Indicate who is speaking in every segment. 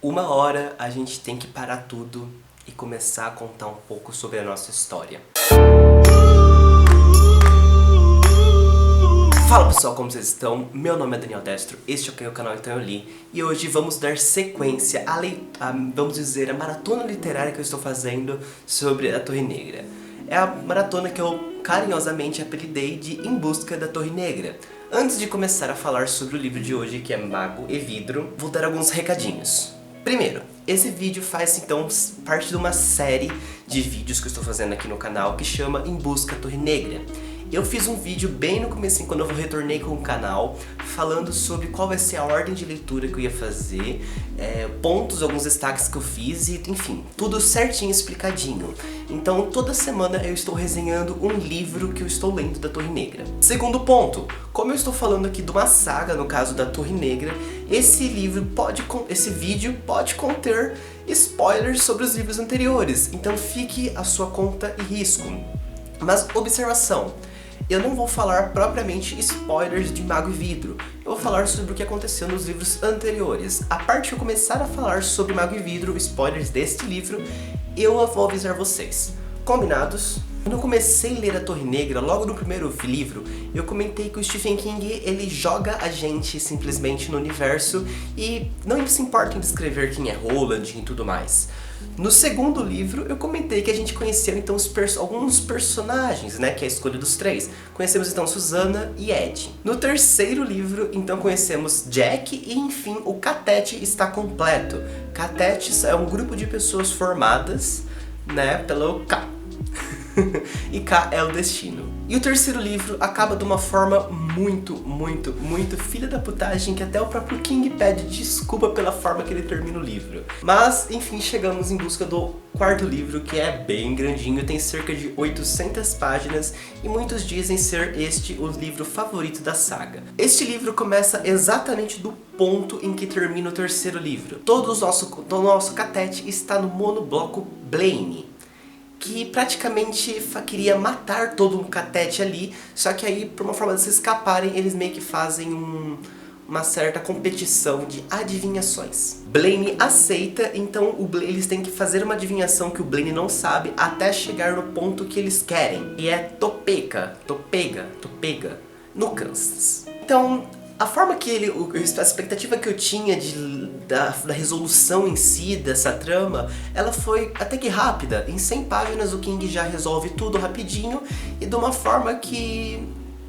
Speaker 1: Uma hora a gente tem que parar tudo e começar a contar um pouco sobre a nossa história. Fala pessoal, como vocês estão? Meu nome é Daniel Destro, este é o canal Então Eu Li, e hoje vamos dar sequência vamos dizer, a maratona literária que eu estou fazendo sobre a Torre Negra. É a maratona que eu carinhosamente apelidei de Em Busca da Torre Negra. Antes de começar a falar sobre o livro de hoje, que é Mago e Vidro, vou dar alguns recadinhos. Primeiro, esse vídeo faz então parte de uma série de vídeos que eu estou fazendo aqui no canal que chama Em Busca da Torre Negra. Eu fiz um vídeo bem no começo, quando eu retornei com o canal, falando sobre qual vai ser a ordem de leitura que eu ia fazer, pontos, alguns destaques que eu fiz e, enfim, tudo certinho, explicadinho. Então, toda semana eu estou resenhando um livro que eu estou lendo da Torre Negra. Segundo ponto, como eu estou falando aqui de uma saga, no caso da Torre Negra, esse vídeo pode conter spoilers sobre os livros anteriores, então fique à sua conta e risco. Mas, observação, eu não vou falar propriamente spoilers de Mago e Vidro, eu vou falar sobre o que aconteceu nos livros anteriores. A parte que eu começar a falar sobre Mago e Vidro, spoilers deste livro, eu vou avisar vocês. Combinados? Quando eu comecei a ler a Torre Negra, logo no primeiro livro, eu comentei que o Stephen King, ele joga a gente simplesmente no universo e não se importa em descrever quem é Roland e tudo mais. No segundo livro, eu comentei que a gente conheceu então alguns personagens, né, que é a escolha dos três. Conhecemos então Susana e Ed. No terceiro livro, então conhecemos Jack e enfim, o Catete está completo. Catete é um grupo de pessoas formadas, né, pelo K. E K é o destino. E o terceiro livro acaba de uma forma muito filha da putagem, que até o próprio King pede desculpa pela forma que ele termina o livro. Mas, enfim, chegamos em busca do quarto livro, que é bem grandinho, tem cerca de 800 páginas e muitos dizem ser este o livro favorito da saga. Este livro começa exatamente do ponto em que termina o terceiro livro. Todo o nosso Catete está no monobloco Blaine, que praticamente queria matar todo um Catete ali, só que aí, por uma forma de se escaparem, eles meio que fazem uma certa competição de adivinhações. Blaine aceita, então eles têm que fazer uma adivinhação que o Blaine não sabe até chegar no ponto que eles querem, e é Topeka, no Kansas. Então, a forma que a expectativa que eu tinha da resolução em si dessa trama, ela foi até que rápida. Em 100 páginas o King já resolve tudo rapidinho e de uma forma que,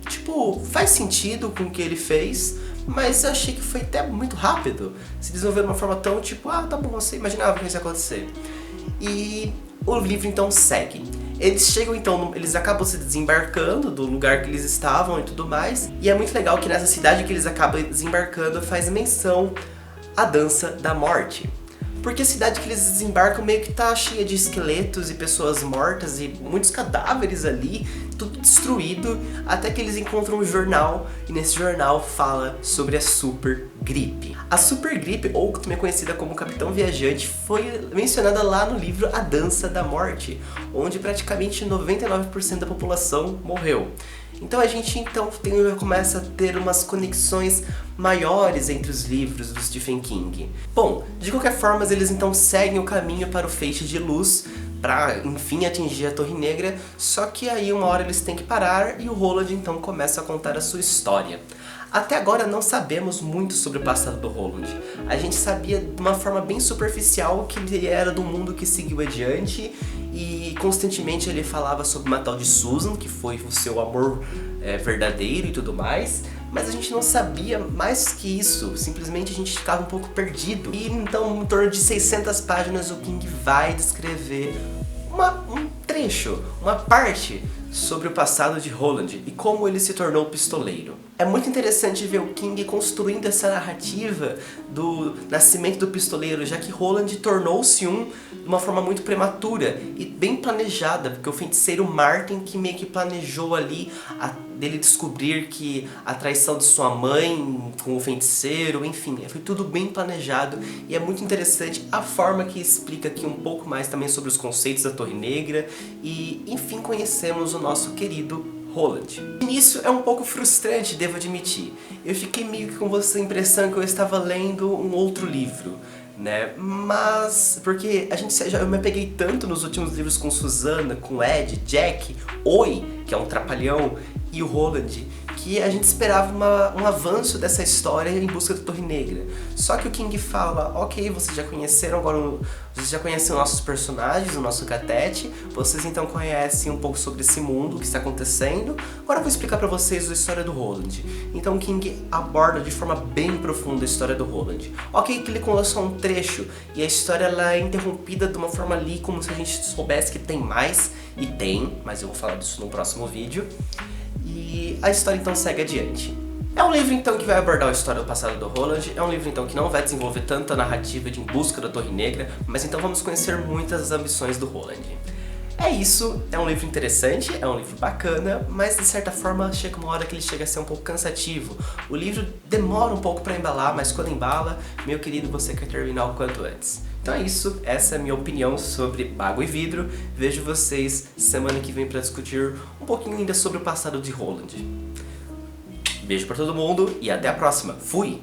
Speaker 1: tipo, faz sentido com o que ele fez, mas eu achei que foi até muito rápido. Se desenvolveu de uma forma tão, tipo, tá bom, você imaginava que isso ia acontecer. E o livro então segue. Eles chegam então, eles acabam se desembarcando do lugar que eles estavam e tudo mais. E é muito legal que nessa cidade que eles acabam desembarcando faz menção à Dança da Morte. Porque a cidade que eles desembarcam meio que tá cheia de esqueletos e pessoas mortas e muitos cadáveres ali, tudo destruído, até que eles encontram um jornal e nesse jornal fala sobre a Super Gripe. A Super Gripe, ou também conhecida como Capitão Viajante, foi mencionada lá no livro A Dança da Morte, onde praticamente 99% da população morreu. Então a gente começa a ter umas conexões maiores entre os livros do Stephen King. Bom, de qualquer forma, eles então seguem o caminho para o feixe de luz, para enfim atingir a Torre Negra, só que aí uma hora eles têm que parar e o Roland então começa a contar a sua história. Até agora não sabemos muito sobre o passado do Roland. A gente sabia de uma forma bem superficial que ele era do mundo que seguiu adiante e constantemente ele falava sobre uma tal de Susan, que foi o seu amor verdadeiro e tudo mais, mas a gente não sabia mais que isso, simplesmente a gente ficava um pouco perdido. E então, em torno de 600 páginas, o King vai descrever um trecho, uma parte sobre o passado de Roland e como ele se tornou pistoleiro. É muito interessante ver o King construindo essa narrativa do nascimento do pistoleiro, já que Roland tornou-se de uma forma muito prematura e bem planejada, porque o feiticeiro Martin que meio que planejou ali dele descobrir que a traição de sua mãe com o feiticeiro, enfim, foi tudo bem planejado e é muito interessante a forma que explica aqui um pouco mais também sobre os conceitos da Torre Negra e, enfim, conhecemos o nosso querido Roland. O início é um pouco frustrante, devo admitir. Eu fiquei meio que com essa impressão que eu estava lendo um outro livro. né? Mas porque eu me apeguei tanto nos últimos livros com Susana, com Ed, Jack, Oi, que é um trapalhão, e o Roland, que a gente esperava um avanço dessa história em busca da Torre Negra. Só que o King fala, ok, vocês já conheceram agora, vocês já conhecem nossos personagens, o nosso Gatete, vocês então conhecem um pouco sobre esse mundo, o que está acontecendo, agora eu vou explicar pra vocês a história do Roland. Então o King aborda de forma bem profunda a história do Roland. Ok que ele conta só um trecho, e a história ela é interrompida de uma forma ali como se a gente soubesse que tem mais, e tem, mas eu vou falar disso no próximo vídeo. E a história então segue adiante. É um livro então que vai abordar a história do passado do Roland, é um livro então que não vai desenvolver tanto a narrativa de Em Busca da Torre Negra, mas então vamos conhecer muitas das ambições do Roland. É isso, é um livro interessante, é um livro bacana, mas de certa forma chega uma hora que ele chega a ser um pouco cansativo. O livro demora um pouco pra embalar, mas quando embala, meu querido, você quer terminar o quanto antes. Então é isso, essa é a minha opinião sobre Bago e Vidro. Vejo vocês semana que vem pra discutir um pouquinho ainda sobre o passado de Roland. Beijo pra todo mundo e até a próxima. Fui!